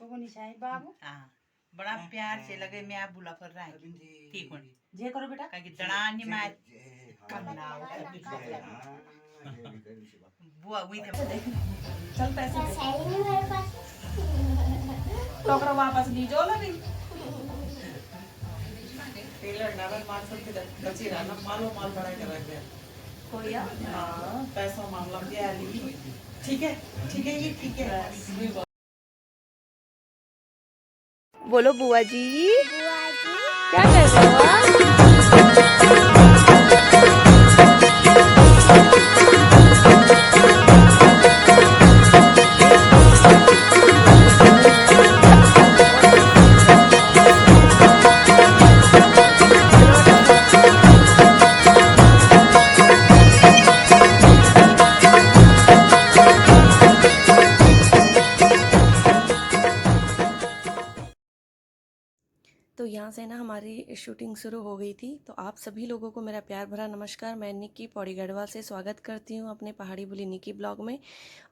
तो निशाई बाबू हाँ बड़ा प्यार से लगे मैं आप बुला कर रहा है ठीक है जे करो बेटा कि दड़ानी मार बुआ हुई थे चल पैसे टोकरा वापस लीजो लगी टेलर नवर माल सब के दची रहना मालो माल बड़ा कर रख दिया कोई हां पैसा मामला क्या ली ठीक है ये ठीक है। बोलो बुआ जी क्या कर रहे हो आप? तो यहाँ से ना हमारी शूटिंग शुरू हो गई थी। तो आप सभी लोगों को मेरा प्यार भरा नमस्कार। मैं निक्की पौड़ी गढ़वाल से स्वागत करती हूँ अपने पहाड़ी बोली निक्की ब्लॉग में।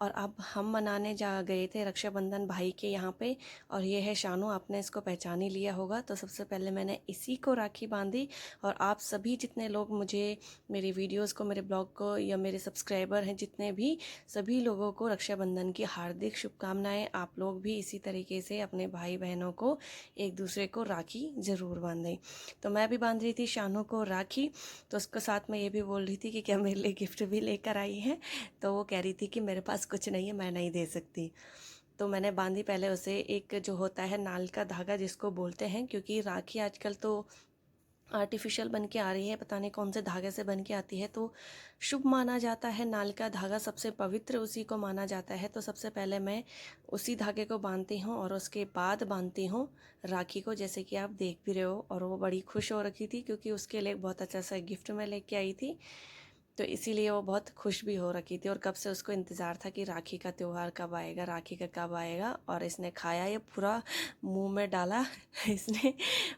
और अब हम मनाने जा गए थे रक्षाबंधन भाई के यहाँ पे। और ये है शानू, आपने इसको पहचान ही लिया होगा। तो सबसे पहले मैंने इसी को राखी बांधी। और आप सभी जितने लोग मुझे मेरी वीडियोज़ को, मेरे ब्लॉग को, या मेरे सब्सक्राइबर हैं जितने भी, सभी लोगों को रक्षाबंधन की हार्दिक शुभकामनाएँ। आप लोग भी इसी तरीके से अपने भाई बहनों को एक दूसरे को राखी ज़रूर बांधें। तो मैं भी बांध रही थी शानू को राखी। तो उसके साथ मैं ये भी बोल रही थी कि क्या मेरे लिए गिफ्ट भी लेकर आई है। तो वो कह रही थी कि मेरे पास कुछ नहीं है, मैं नहीं दे सकती। तो मैंने बांधी पहले उसे एक जो होता है नाल का धागा जिसको बोलते हैं, क्योंकि राखी आजकल तो आर्टिफिशियल बन के आ रही है, पता नहीं कौन से धागे से बन के आती है। तो शुभ माना जाता है, नाल का धागा सबसे पवित्र उसी को माना जाता है। तो सबसे पहले मैं उसी धागे को बांधती हूँ और उसके बाद बांधती हूँ राखी को, जैसे कि आप देख भी रहे हो। और वो बड़ी खुश हो रखी थी क्योंकि उसके लिए बहुत अच्छा सा गिफ्ट मैं लेके आई थी। तो इसीलिए वो बहुत खुश भी हो रखी थी और कब से उसको इंतज़ार था कि राखी का त्यौहार कब आएगा, राखी का कब आएगा। और इसने खाया ये पूरा मुंह में डाला इसने।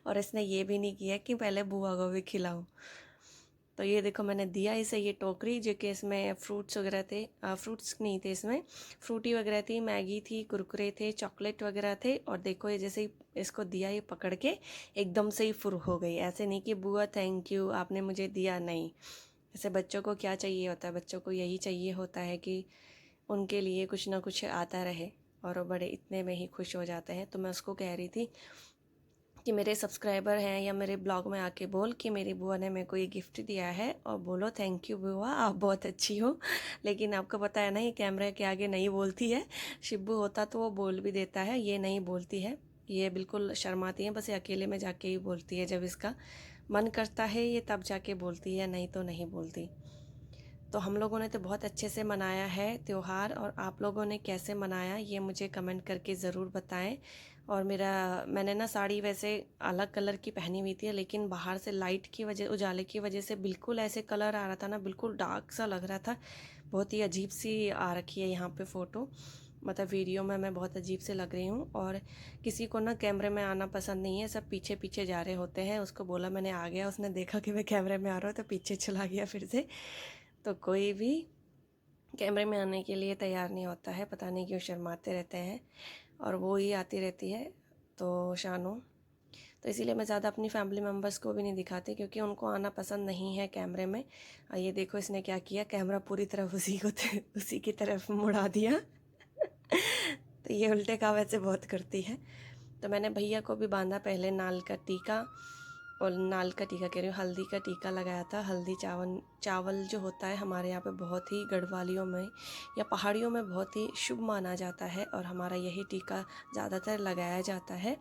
और इसने ये भी नहीं किया कि पहले बुआ को भी खिलाऊं। तो ये देखो मैंने दिया इसे ये टोकरी, जो कि इसमें फ्रूट्स वगैरह थे, फ्रूट्स नहीं थे इसमें, फ्रूटी वगैरह थी, मैगी थी, कुरकुरे थे, चॉकलेट वगैरह थे। और देखो ये जैसे ही इसको दिया, ये पकड़ के एकदम से ही फुर हो गई। ऐसे नहीं कि बुआ थैंक यू आपने मुझे दिया, नहीं। जैसे बच्चों को क्या चाहिए होता है, बच्चों को यही चाहिए होता है कि उनके लिए कुछ ना कुछ आता रहे, और वो बड़े इतने में ही खुश हो जाते हैं। तो मैं उसको कह रही थी कि मेरे सब्सक्राइबर हैं या मेरे ब्लॉग में आके बोल कि मेरी बुआ ने मेरे को ये गिफ्ट दिया है, और बोलो थैंक यू बुआ, आप बहुत अच्छी हो। लेकिन आपको पता है ना, ये कैमरे के आगे नहीं बोलती है। शिब्बू होता तो वो बोल भी देता है, ये नहीं बोलती है, ये बिल्कुल शर्माती है। बस ये अकेले में जाके ही बोलती है, जब इसका मन करता है ये तब जाके बोलती है, नहीं तो नहीं बोलती। तो हम लोगों ने तो बहुत अच्छे से मनाया है त्यौहार, और आप लोगों ने कैसे मनाया ये मुझे कमेंट करके ज़रूर बताएं। और मैंने ना साड़ी वैसे अलग कलर की पहनी हुई थी, लेकिन बाहर से लाइट की वजह, उजाले की वजह से बिल्कुल ऐसे कलर आ रहा था ना, बिल्कुल डार्क सा लग रहा था। बहुत ही अजीब सी आ रखी है यहाँ पे फ़ोटो, मतलब वीडियो में मैं बहुत अजीब से लग रही हूँ। और किसी को ना कैमरे में आना पसंद नहीं है, सब पीछे पीछे जा रहे होते हैं। उसको बोला मैंने आ गया, उसने देखा कि मैं कैमरे में आ रहा हूँ तो पीछे चला गया फिर से। तो कोई भी कैमरे में आने के लिए तैयार नहीं होता है, पता नहीं क्यों शर्माते रहते हैं। और वो ही आती रहती है तो शानू। तो इसीलिए मैं ज़्यादा अपनी फैमिली मेम्बर्स को भी नहीं दिखाती, क्योंकि उनको आना पसंद नहीं है कैमरे में। और ये देखो इसने क्या किया, कैमरा पूरी तरफ उसी की तरफ मुड़ा दिया। तो ये उल्टे काम ऐसे बहुत करती है। तो मैंने भैया को भी बांधा पहले नाल का टीका, और नाल का टीका कह रही हूँ, हल्दी का टीका लगाया था। हल्दी चावल चावल जो होता है हमारे यहाँ पे बहुत ही गढ़वालियों में या पहाड़ियों में बहुत ही शुभ माना जाता है, और हमारा यही टीका ज़्यादातर लगाया जाता है।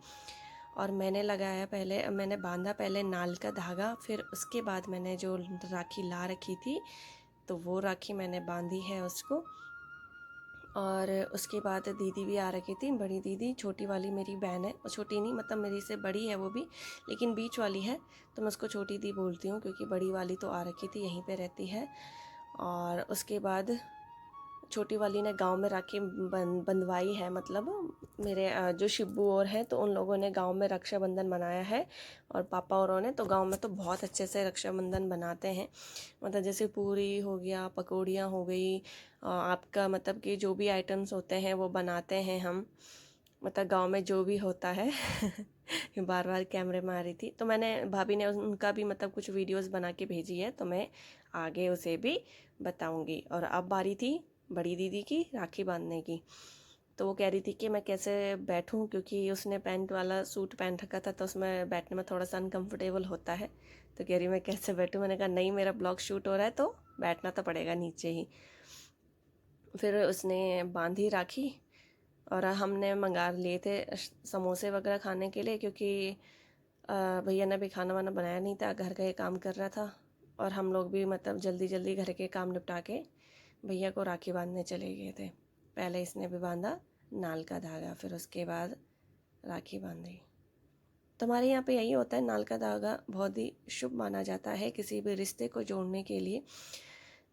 और मैंने बांधा पहले नाल का धागा, फिर उसके बाद मैंने जो राखी ला रखी थी तो वो राखी मैंने बांधी है उसको। और उसके बाद दीदी भी आ रखी थी, बड़ी दीदी, छोटी वाली मेरी बहन है, और छोटी नहीं मतलब मेरी से बड़ी है वो भी, लेकिन बीच वाली है। तो मैं उसको छोटी दी बोलती हूँ, क्योंकि बड़ी वाली तो आ रखी थी, यहीं पे रहती है। और उसके बाद छोटी वाली ने गांव में राखी बंधवाई है, मतलब मेरे जो शिब्बू और हैं तो उन लोगों ने गांव में रक्षाबंधन मनाया है। और पापा औरों ने तो गांव में तो बहुत अच्छे से रक्षाबंधन बनाते हैं, मतलब जैसे पूरी हो गया, पकौड़ियाँ हो गई, आपका मतलब कि जो भी आइटम्स होते हैं वो बनाते हैं हम। मतलब गांव में जो भी होता है बार बार कैमरे में आ रही थी, तो मैंने भाभी ने उनका भी मतलब कुछ वीडियोस बना के भेजी है, तो मैं आगे उसे भी बताऊंगी। और अब बारी थी बड़ी दीदी की राखी बांधने की। तो वो कह रही थी कि मैं कैसे बैठूं, क्योंकि उसने पैंट वाला सूट पहन रखा था तो उसमें बैठने में थोड़ा सा अनकंफर्टेबल होता है। तो कह रही मैं कैसे बैठूं। मैंने कहा नहीं, मेरा ब्लॉग शूट हो रहा है तो बैठना तो पड़ेगा नीचे ही। फिर उसने बांधी राखी और हमने मंगा लिए थे समोसे वगैरह खाने के लिए, क्योंकि भैया ने भी खाना वाना बनाया नहीं था, घर का ही काम कर रहा था। और हम लोग भी मतलब जल्दी जल्दी घर के काम निपटा के भैया को राखी बांधने चले गए थे। पहले इसने भी बांधा नाल का धागा, फिर उसके बाद राखी बांधी। तो हमारे यहाँ पे यही होता है, नाल का धागा बहुत ही शुभ माना जाता है किसी भी रिश्ते को जोड़ने के लिए।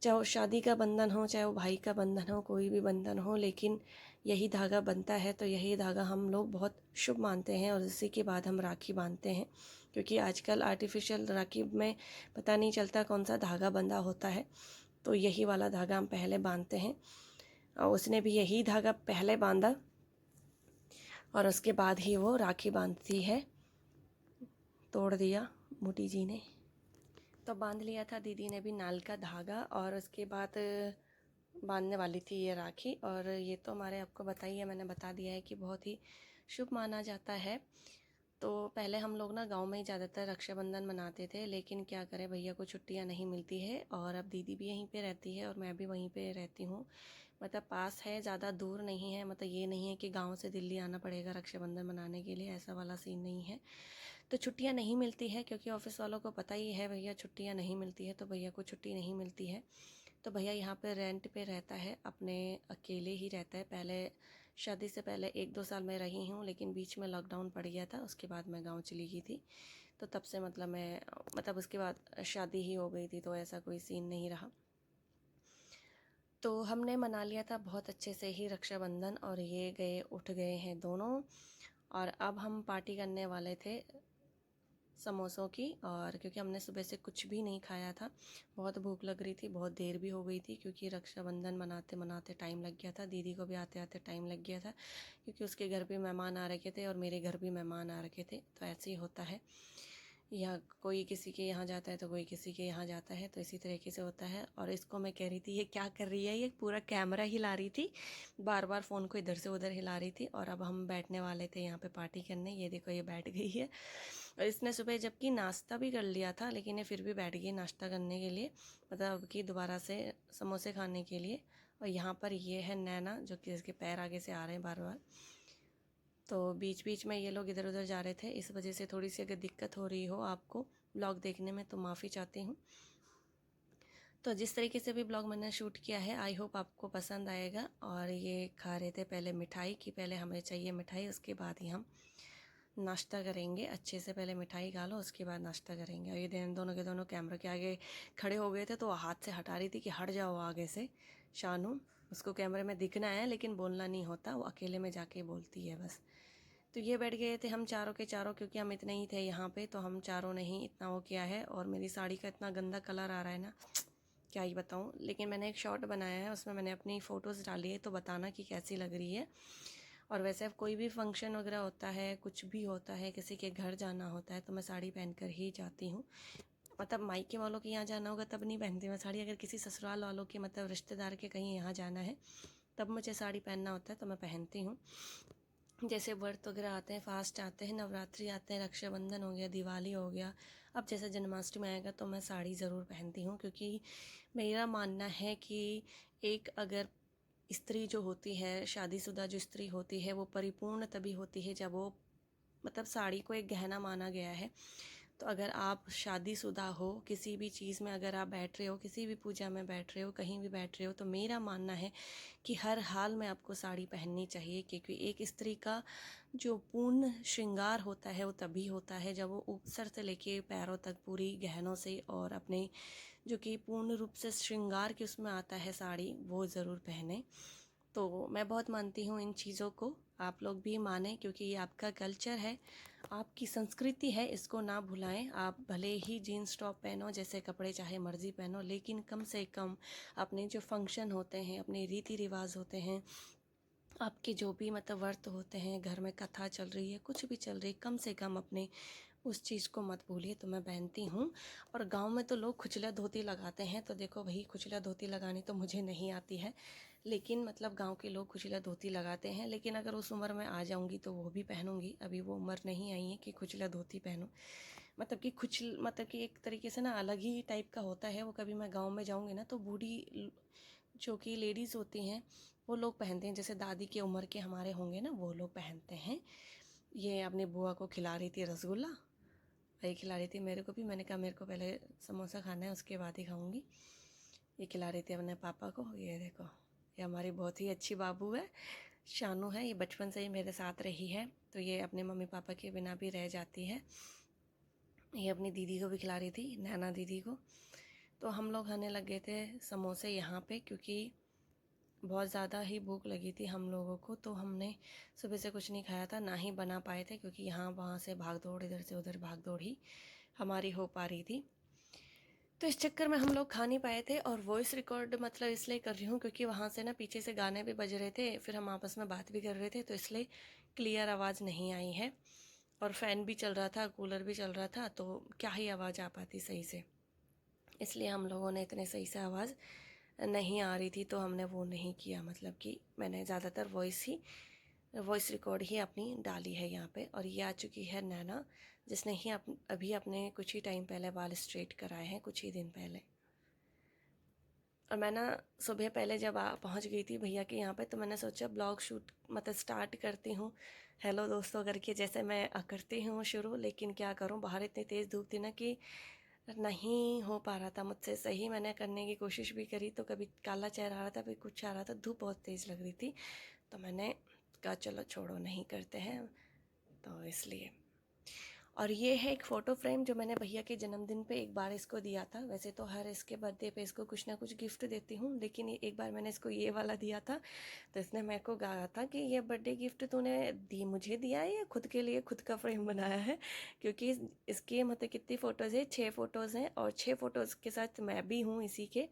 चाहे वो शादी का बंधन हो, चाहे वो भाई का बंधन हो, कोई भी बंधन हो, लेकिन यही धागा बनता है तो यही धागा हम लोग बहुत शुभ मानते हैं और इसी के बाद हम राखी बांधते हैं। क्योंकि आजकल आर्टिफिशियल राखी में पता नहीं चलता कौन सा धागा बंधा होता है, तो यही वाला धागा हम पहले बांधते हैं। और उसने भी यही धागा पहले बांधा और उसके बाद ही वो राखी बांधती है। तोड़ दिया मोटी जी ने, तो बांध लिया था दीदी ने भी नाल का धागा, और उसके बाद बांधने वाली थी ये राखी। और ये तो हमारे आपको बताइए, मैंने बता दिया है कि बहुत ही शुभ माना जाता है। तो पहले हम लोग ना गांव में ही ज़्यादातर रक्षाबंधन मनाते थे, लेकिन क्या करें भैया को छुट्टियां नहीं मिलती है और अब दीदी भी यहीं पे रहती है और मैं भी वहीं पे रहती हूँ। मतलब पास है, ज़्यादा दूर नहीं है। मतलब ये नहीं है कि गांव से दिल्ली आना पड़ेगा रक्षाबंधन मनाने के लिए, ऐसा वाला सीन नहीं है। तो छुट्टियां नहीं मिलती है, क्योंकि ऑफिस वालों को पता ही है भैया छुट्टियां नहीं मिलती है, तो भैया को छुट्टी नहीं मिलती है। तो भैया यहाँ पे रेंट पे रहता है, अपने अकेले ही रहता है। पहले शादी से पहले 1-2 साल मैं रही हूँ, लेकिन बीच में लॉकडाउन पड़ गया था, उसके बाद मैं गांव चली गई थी। तो तब से मतलब उसके बाद शादी ही हो गई थी, तो ऐसा कोई सीन नहीं रहा। तो हमने मना लिया था बहुत अच्छे से ही रक्षाबंधन, और ये गए उठ गए हैं दोनों। और अब हम पार्टी करने वाले थे समोसों की, और क्योंकि हमने सुबह से कुछ भी नहीं खाया था, बहुत भूख लग रही थी, बहुत देर भी हो गई थी, क्योंकि रक्षाबंधन मनाते मनाते टाइम लग गया था, दीदी को भी आते आते टाइम लग गया था, क्योंकि उसके घर भी मेहमान आ रखे थे और मेरे घर भी मेहमान आ रखे थे। तो ऐसे ही होता है, यहाँ कोई किसी के यहाँ जाता है तो कोई किसी के यहाँ जाता है, तो इसी तरीके से होता है। और इसको मैं कह रही थी ये क्या कर रही है, ये पूरा कैमरा हिला रही थी, बार बार फ़ोन को इधर से उधर हिला रही थी। और अब हम बैठने वाले थे यहाँ पे पार्टी करने, ये देखो ये बैठ गई है। और इसने सुबह जबकि नाश्ता भी कर लिया था, लेकिन ये फिर भी बैठ गई नाश्ता करने के लिए, मतलब कि दोबारा से समोसे खाने के लिए। और यहाँ पर ये है नैना, जो कि इसके पैर आगे से आ रहे हैं बार बार। तो बीच बीच में ये लोग इधर उधर जा रहे थे, इस वजह से थोड़ी सी अगर दिक्कत हो रही हो आपको ब्लॉग देखने में तो माफ़ी चाहती हूँ। तो जिस तरीके से भी ब्लॉग मैंने शूट किया है, आई होप आपको पसंद आएगा। और ये खा रहे थे पहले मिठाई की, पहले हमें चाहिए मिठाई, उसके बाद ही हम नाश्ता करेंगे। अच्छे से पहले मिठाई खा लो, उसके बाद नाश्ता करेंगे। और ये दोनों के दोनों कैमरे के आगे खड़े हो गए थे, तो हाथ से हटा रही थी कि हट जाओ आगे से शानू, उसको कैमरे में दिखना है लेकिन बोलना नहीं होता, वो अकेले में जाके बोलती है बस। तो ये बैठ गए थे हम चारों के चारों, क्योंकि हम इतने ही थे यहाँ पे, तो हम चारों ने ही इतना वो किया है। और मेरी साड़ी का इतना गंदा कलर आ रहा है ना, क्या ही बताऊँ। लेकिन मैंने एक शॉर्ट बनाया है, उसमें मैंने अपनी फ़ोटोज़ डाली है, तो बताना कि कैसी लग रही है। और वैसे कोई भी फंक्शन वगैरह होता है, कुछ भी होता है, किसी के घर जाना होता है, तो मैं साड़ी पहन कर ही जाती हूँ। मतलब मायके वालों के यहाँ जाना होगा तब नहीं पहनती मैं साड़ी, अगर किसी ससुराल वालों के मतलब रिश्तेदार के कहीं यहाँ जाना है तब मुझे साड़ी पहनना होता है, तो मैं पहनती हूँ। जैसे व्रत वगैरह आते हैं, फास्ट आते हैं, नवरात्रि आते हैं, रक्षाबंधन हो गया, दिवाली हो गया, अब जैसे जन्माष्टमी आएगा, तो मैं साड़ी ज़रूर पहनती हूँ। क्योंकि मेरा मानना है कि एक अगर स्त्री जो होती है, शादीशुदा जो स्त्री होती है, वो परिपूर्ण तभी होती है जब वो मतलब साड़ी को एक गहना माना गया है। तो अगर आप शादीशुदा हो, किसी भी चीज़ में अगर आप बैठ रहे हो, किसी भी पूजा में बैठ रहे हो, कहीं भी बैठ रहे हो, तो मेरा मानना है कि हर हाल में आपको साड़ी पहननी चाहिए। क्योंकि एक स्त्री का जो पूर्ण श्रृंगार होता है वो तभी होता है जब वो सर से लेके पैरों तक पूरी गहनों से, और अपने जो कि पूर्ण रूप से श्रृंगार के उसमें आता है साड़ी, वो ज़रूर पहने। तो मैं बहुत मानती हूँ इन चीज़ों को, आप लोग भी मानें, क्योंकि ये आपका कल्चर है, आपकी संस्कृति है, इसको ना भुलाएं। आप भले ही जीन्स टॉप पहनो, जैसे कपड़े चाहे मर्जी पहनो, लेकिन कम से कम अपने जो फंक्शन होते हैं, अपने रीति रिवाज होते हैं, आपके जो भी मतलब व्रत होते हैं, घर में कथा चल रही है, कुछ भी चल रही है, कम से कम अपने उस चीज़ को मत भूलिए। तो मैं पहनती हूँ। और गांव में तो लोग खुजला धोती लगाते हैं, तो देखो भाई, खुजला धोती लगानी तो मुझे नहीं आती है, लेकिन मतलब गांव के लोग खुजला धोती लगाते हैं। लेकिन अगर उस उम्र में आ जाऊंगी तो वो भी पहनूंगी। अभी वो उम्र नहीं आई है कि खुजला धोती पहनूं। मतलब कि एक तरीके से ना अलग ही टाइप का होता है वो। कभी मैं गाँव में जाऊँगी ना तो बूढ़ी जो कि लेडीज़ होती हैं वो लोग पहनते हैं, जैसे दादी की उम्र के हमारे होंगे ना, वो लोग पहनते हैं। ये अपनी बुआ को खिला रही थी रसगुल्ला, वही खिला रही थी मेरे को भी। मैंने कहा मेरे को पहले समोसा खाना है, उसके बाद ही खाऊंगी। ये खिला रही थी अपने पापा को। ये देखो, ये हमारी बहुत ही अच्छी बाबू है, शानू है। ये बचपन से ही मेरे साथ रही है, तो ये अपने मम्मी पापा के बिना भी रह जाती है। ये अपनी दीदी को भी खिला रही थी, नैना दीदी को। तो हम लोग खाने लग गए थे समोसे यहाँ पे, क्योंकि बहुत ज़्यादा ही भूख लगी थी हम लोगों को। तो हमने सुबह से कुछ नहीं खाया था, ना ही बना पाए थे, क्योंकि यहाँ वहाँ से भाग दौड़, इधर से उधर भाग दौड़ ही हमारी हो पा रही थी। तो इस चक्कर में हम लोग खा नहीं पाए थे। और वॉइस रिकॉर्ड मतलब इसलिए कर रही हूँ क्योंकि वहाँ से ना पीछे से गाने भी बज रहे थे, फिर हम आपस में बात भी कर रहे थे, तो इसलिए क्लियर आवाज़ नहीं आई है। और फ़ैन भी चल रहा था, कूलर भी चल रहा था, तो क्या ही आवाज़ आ पाती सही से। इसलिए हम लोगों ने इतने सही से आवाज़ नहीं आ रही थी, तो हमने वो नहीं किया। मतलब कि मैंने ज़्यादातर वॉइस रिकॉर्ड ही अपनी डाली है यहाँ पे। और ये आ चुकी है नैना, जिसने ही अभी अपने कुछ ही टाइम पहले बाल स्ट्रेट कराए हैं, कुछ ही दिन पहले। और मैं ना सुबह पहले जब पहुँच गई थी भैया के यहाँ पे, तो मैंने सोचा ब्लॉग शूट मतलब स्टार्ट करती हूँ, हेलो दोस्तों करके, जैसे मैं करती हूँ शुरू। लेकिन क्या करूँ, बाहर इतनी तेज़ धूप थी ना कि नहीं हो पा रहा था मुझसे सही। मैंने करने की कोशिश भी करी, तो कभी काला चेहरा आ रहा था, कभी कुछ आ रहा था, धूप बहुत तेज़ लग रही थी। तो मैंने कहा चलो छोड़ो, नहीं करते हैं, तो इसलिए। और ये है एक फ़ोटो फ्रेम जो मैंने भैया के जन्मदिन पे एक बार इसको दिया था। वैसे तो हर इसके बर्थडे पे इसको कुछ ना कुछ गिफ्ट देती हूँ, लेकिन एक बार मैंने इसको ये वाला दिया था, तो इसने मेरे को कहा था कि ये बर्थडे गिफ्ट तूने मुझे दिया है या खुद के लिए खुद का फ्रेम बनाया है। क्योंकि इसकी मतलब कितनी फ़ोटोज़ है, 6 फ़ोटोज़ हैं, और 6 फ़ोटोज़ के साथ मैं भी हूँ इसी के।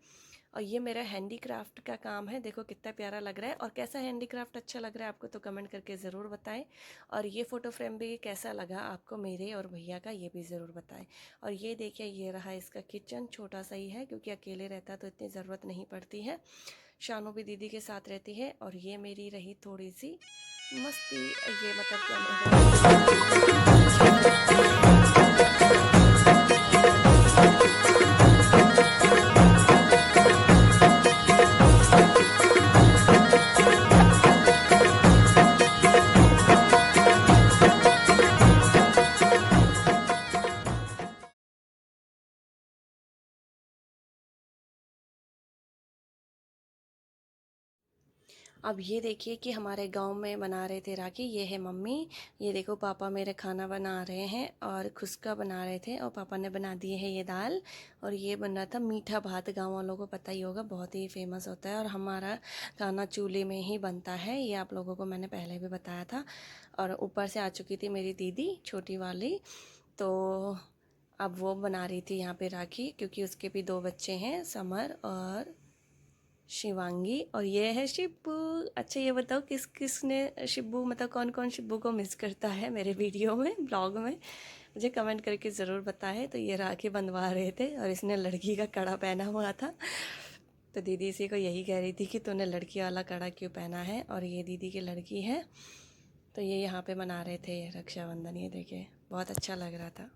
और ये मेरा हैंडीक्राफ्ट का काम है। देखो कितना प्यारा लग रहा है। और कैसा हैंडीक्राफ्ट अच्छा लग रहा है आपको तो कमेंट करके ज़रूर बताएं। और ये फ़ोटो फ्रेम भी कैसा लगा आपको मेरे और भैया का, ये भी ज़रूर बताएं। और ये देखिए, ये रहा इसका किचन, छोटा सा ही है क्योंकि अकेले रहता तो इतनी ज़रूरत नहीं पड़ती है। शानू भी दीदी के साथ रहती है। और ये मेरी रही थोड़ी सी मस्ती, ये मतलब अब ये देखिए कि हमारे गांव में बना रहे थे राखी। ये है मम्मी, ये देखो पापा मेरे खाना बना रहे हैं और खुस्का बना रहे थे, और पापा ने बना दिए है ये दाल। और ये बन रहा था मीठा भात, गांव वालों को पता ही होगा, बहुत ही फेमस होता है। और हमारा खाना चूल्हे में ही बनता है, ये आप लोगों को मैंने पहले भी बताया था। और ऊपर से आ चुकी थी मेरी दीदी छोटी वाली, तो अब वो बना रही थी यहाँ पे राखी, क्योंकि उसके भी 2 बच्चे हैं, समर और शिवांगी। और ये है शिब्बू। अच्छा ये बताओ किस किस ने शिब्बू, मतलब कौन कौन शिब्बू को मिस करता है मेरे वीडियो में, ब्लॉग में, मुझे कमेंट करके ज़रूर बताएं। तो ये राखी बंधवा रहे थे और इसने लड़की का कड़ा पहना हुआ था, तो दीदी इसी को यही कह रही थी कि तूने लड़की वाला कड़ा क्यों पहना है। और ये दीदी की लड़की है, तो ये यहाँ पे मना रहे थे रक्षाबंधन। ये देखिए बहुत अच्छा लग रहा था।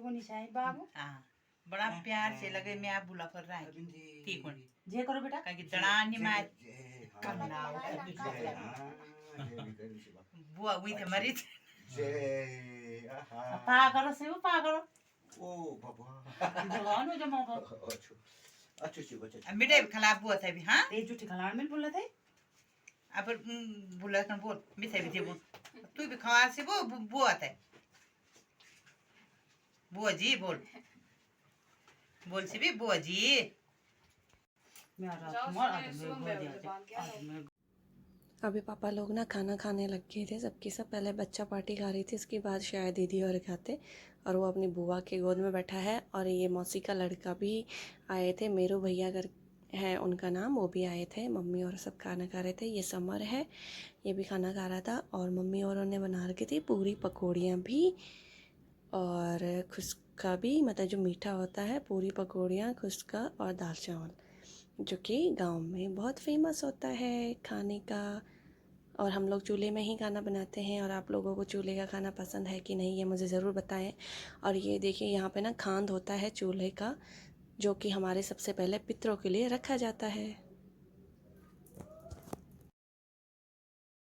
को निशाई बाबू हाँ बड़ा प्यार से लगे मैं आप बुला कर रहा है ठीक हो जे करो बेटा कहीं दड़ानी मार करना बुआ हुई थे मरी थी पा करो से पा करो ओ बाबा जवान हो जमा को अच्छी बच्चा मिटे खिलाफ बुआ थे भी हाँ तेज झूठी खलाड़ में बोला थे अब बुला कर बोल मिसे भी थे बोल तू भी खवा से वो बुआ थे बुआ जी बोल बोल से भी बुआ जी मेरा तुम्हारा आदमी बोल दिया अभी पापा लोग ना खाना खाने लग गए थे सबके सब। पहले बच्चा पार्टी खा रही थी, उसके बाद शायद दीदी और खाते, और वो अपनी बुआ के गोद में बैठा है। और ये मौसी का लड़का भी आए थे, मेरू भैया कर है उनका नाम, वो भी आए थे। मम्मी और सब खाना खा रहे थे। ये समर है, ये भी खाना खा रहा था। और मम्मी और उन्हें बना रखी थी पूरी पकौड़ियाँ भी और खुस्का भी, मतलब जो मीठा होता है, पूरी पकौड़ियाँ, खुस्का और दाल चावल, जो कि गांव में बहुत फेमस होता है खाने का। और हम लोग चूल्हे में ही खाना बनाते हैं। और आप लोगों को चूल्हे का खाना पसंद है कि नहीं, ये मुझे ज़रूर बताएं। और ये देखिए यहाँ पे ना खांड होता है चूल्हे का, जो कि हमारे सबसे पहले पितरों के लिए रखा जाता है।